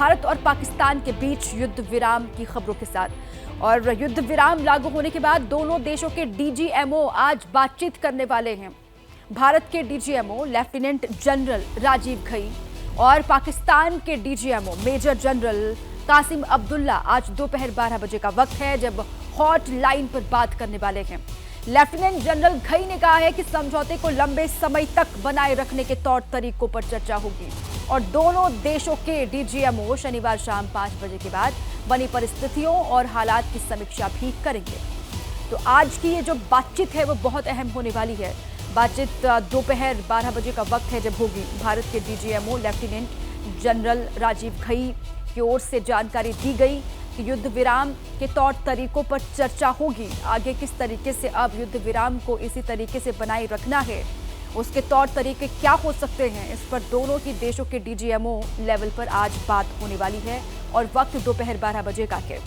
भारत और पाकिस्तान के बीच युद्ध विराम की खबरों के साथ। और युद्ध विराम लागू होने के बाद दोनों देशों के डीजीएमओ आज बातचीत करने वाले हैं। भारत के DGMO lieutenant general Rajiv Ghai और पाकिस्तान के DGMO major general Qasim Abdullah आज दोपहर 12 बजे का वक्त है जब हॉट लाइन पर बात करने वाले हैं। लेफ्टिनेंट जनरल घई ने कहा है कि समझौते को लंबे समय तक बनाए रखने के तौर तरीकों पर चर्चा होगी और दोनों देशों के डीजीएमओ शनिवार शाम 5 बजे के बाद बनी परिस्थितियों और हालात की समीक्षा भी करेंगे। तो आज की ये जो बातचीत है वो बहुत अहम होने वाली है। बातचीत दोपहर 12 बजे का वक्त है जब होगी। भारत के DGMO lieutenant general Rajiv Ghai की ओर से जानकारी दी गई कि युद्ध विराम के तौर तरीकों पर चर्चा होगी। आगे किस तरीके से अब युद्ध विराम को इसी तरीके से बनाए रखना है, उसके तौर तरीके क्या हो सकते हैं, इस पर दोनों ही देशों के डीजीएमओ लेवल पर आज बात होने वाली है और वक्त दोपहर 12 बजे का है।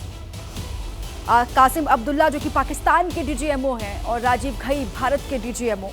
कासिम अब्दुल्ला जो कि पाकिस्तान के डीजीएमओ हैं और राजीव घई भारत के डीजीएमओ,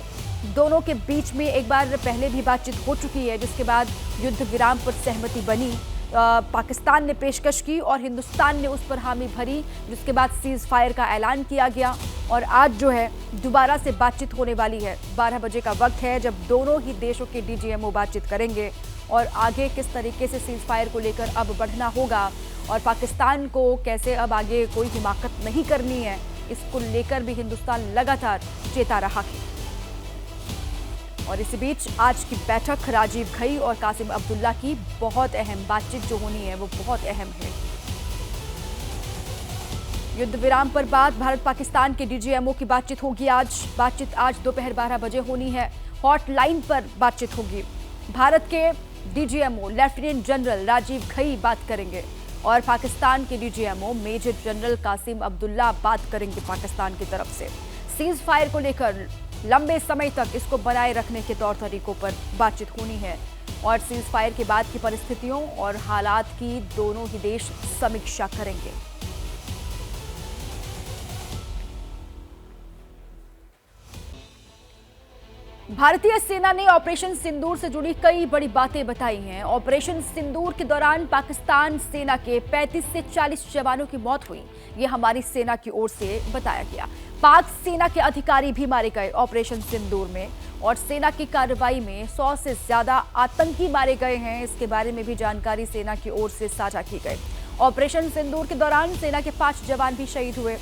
दोनों के बीच में एक बार पहले भी बातचीत हो चुकी है जिसके बाद युद्ध विराम पर सहमति बनी। पाकिस्तान ने पेशकश की और हिंदुस्तान ने उस पर हामी भरी, जिसके बाद सीज फायर का ऐलान किया गया और आज जो है दोबारा से बातचीत होने वाली है। 12 बजे का वक्त है जब दोनों ही देशों के डीजीएमओ बातचीत करेंगे और आगे किस तरीके से सीज फायर को लेकर अब बढ़ना होगा और पाकिस्तान को कैसे अब आगे कोई हिमाकत नहीं करनी है, इसको लेकर भी हिंदुस्तान लगातार चेता रहा है। और इसी बीच आज की बैठक राजीव घई और कासिम अब्दुल्ला की बहुत अहम बातचीत जो होनी है वो बहुत अहम है। युद्ध विराम पर बाद भारत पाकिस्तान के डीजीएमओ की बातचीत होगी। बातचीत आज दोपहर 12 बजे होनी है। हॉट लाइन पर बातचीत होगी। भारत के DGMO lieutenant general Rajiv Ghai बात करेंगे और पाकिस्तान के DGMO major general Qasim Abdullah बात करेंगे। पाकिस्तान की तरफ से सीज फायर को लेकर लंबे समय तक इसको बनाए रखने के तौर तरीकों पर बातचीत होनी है और सीज फायर के बाद की परिस्थितियों और हालात की दोनों ही देश समीक्षा करेंगे। भारतीय सेना ने ऑपरेशन सिंदूर से जुड़ी कई बड़ी बातें बताई हैं। ऑपरेशन सिंदूर के दौरान पाकिस्तान सेना के 35 से 40 जवानों की मौत हुई, ये हमारी सेना की ओर से बताया गया। पाक सेना के अधिकारी भी मारे गए ऑपरेशन सिंदूर में और सेना की कार्रवाई में 100 से ज्यादा आतंकी मारे गए हैं। इसके बारे में भी जानकारी सेना की ओर से साझा की गई। ऑपरेशन सिंदूर के दौरान सेना के 5 जवान भी शहीद हुए।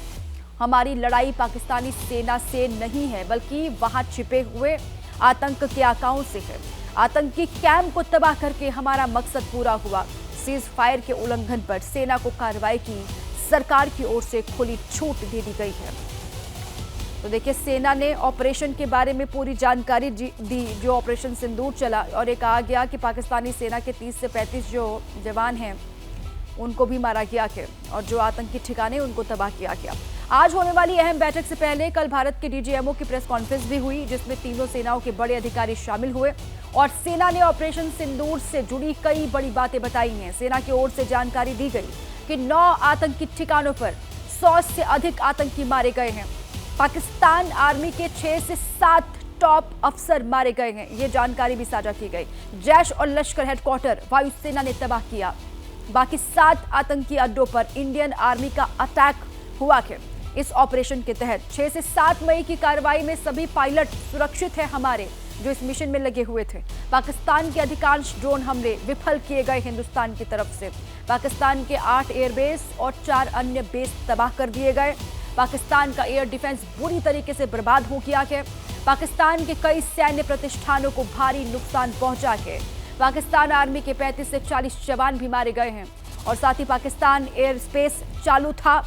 हमारी लड़ाई पाकिस्तानी सेना से नहीं है बल्कि वहां छिपे हुए आतंक के आकाओं से है। आतंकी कैंप को तबाह करके हमारा मकसद पूरा हुआ। सीज फायर के उल्लंघन पर सेना को कार्रवाई की सरकार की ओर से खुली छूट दे दी गई है। तो देखिए, सेना ने ऑपरेशन के बारे में पूरी जानकारी दी जो ऑपरेशन सिंदूर चला और ये कहा गया कि पाकिस्तानी सेना के 30 से 35 जो जवान हैं उनको भी मारा गया है और जो आतंकी ठिकाने उनको तबाह किया गया। आज होने वाली अहम बैठक से पहले कल भारत के डीजीएमओ की प्रेस कॉन्फ्रेंस भी हुई जिसमें तीनों सेनाओं के बड़े अधिकारी शामिल हुए और सेना ने ऑपरेशन सिंदूर से जुड़ी कई बड़ी बातें बताई हैं। सेना की ओर से जानकारी दी गई कि 9 आतंकी ठिकानों पर 100 से अधिक आतंकी मारे गए हैं। पाकिस्तान आर्मी के 6 से 7 टॉप अफसर मारे गए हैं, ये जानकारी भी साझा की गई। जैश और लश्कर हेडक्वार्टर वायुसेना ने तबाह किया। बाकी 7 आतंकी अड्डों पर इंडियन आर्मी का अटैक हुआ है। इस ऑपरेशन के तहत 6 से 7 मई की कार्रवाई में सभी पायलट सुरक्षित हैं हमारे जो इस मिशन में लगे हुए थे। पाकिस्तान के अधिकांश ड्रोन हमले विफल किए गए हिंदुस्तान की तरफ से। पाकिस्तान के 8 एयरबेस और 4 अन्य बेस तबाह कर दिए गए। पाकिस्तान का एयर डिफेंस बुरी तरीके से बर्बाद हो गया है। पाकिस्तान के कई सैन्य प्रतिष्ठानों को भारी नुकसान पहुंचा है। पाकिस्तान आर्मी के 35 से 40 जवान भी मारे गए हैं और साथ ही पाकिस्तान एयर स्पेस चालू था।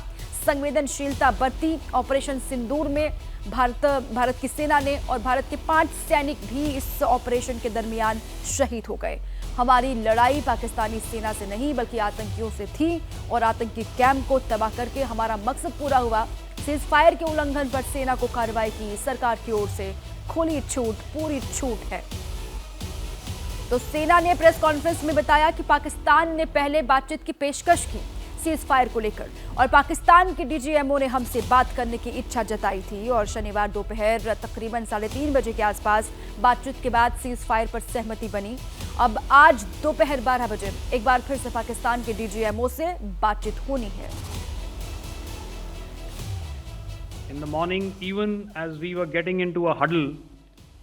संवेदनशीलता बरती ऑपरेशन सिंदूर में भारत की सेना ने और भारत के 5 सैनिक भी इस ऑपरेशन के दरमियान शहीद हो गए। हमारी लड़ाई पाकिस्तानी सेना से नहीं बल्कि आतंकियों से थी और आतंकी कैंप को तबाह करके हमारा मकसद पूरा हुआ। सीज फायर के उल्लंघन पर सेना को कार्रवाई की सरकार की ओर से खुली छूट, पूरी छूट है। तो सेना ने प्रेस कॉन्फ्रेंस में बताया कि पाकिस्तान ने पहले बातचीत की पेशकश की सीज फायर को लेकर और पाकिस्तान के डीजीएमओ ने हमसे बात करने की इच्छा जताई थी और शनिवार दोपहर तकरीबन 3:30 बजे के आसपास बातचीत के बाद सीज फायर पर सहमति बनी। अब आज दोपहर 12 बजे एक बार फिर से पाकिस्तान के डीजीएमओ से बातचीत होनी है। In the morning, even as we were getting into a huddle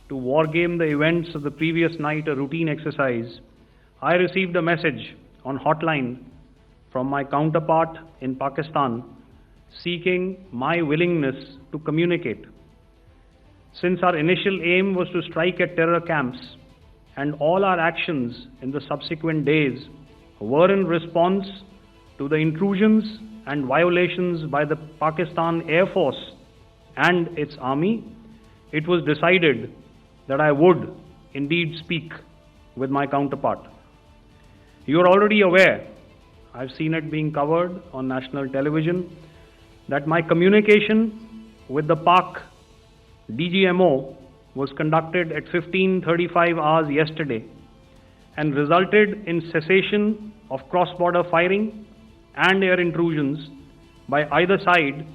to war game the events of the previous night, a routine exercise, I received a message on hotline from my counterpart in Pakistan seeking my willingness to communicate. Since our initial aim was to strike at terror camps and all our actions in the subsequent days were in response to the intrusions and violations by the Pakistan Air Force and its army, it was decided that I would indeed speak with my counterpart. You are already aware, I've seen it being covered on national television, that my communication with the Pak DGMO was conducted at 15:35 hours yesterday and resulted in cessation of cross-border firing and air intrusions by either side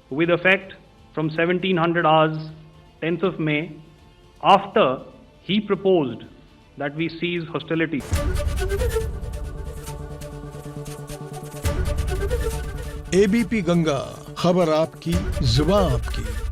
with effect from 1700 hours 10th of May, after he proposed that we cease hostilities. ABP Ganga, खबर आपकी, जुबान आपकी।